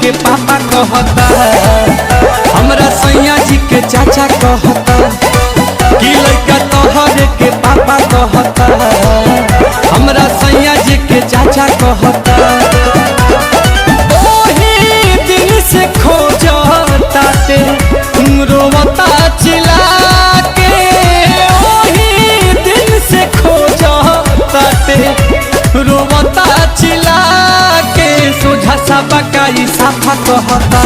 के पापा कहता, हमरा सैया जी के चाचा कहता, कि लड़का तोहरे के पापा कहता, हमरा सैया जी के चाचा कहता। ओही दिन से खोजता ते रोवता चिल्ला के, ओही दिन से खोजता ते रोवता चिल्ला के, सोझा सा बकाई साफा कहता।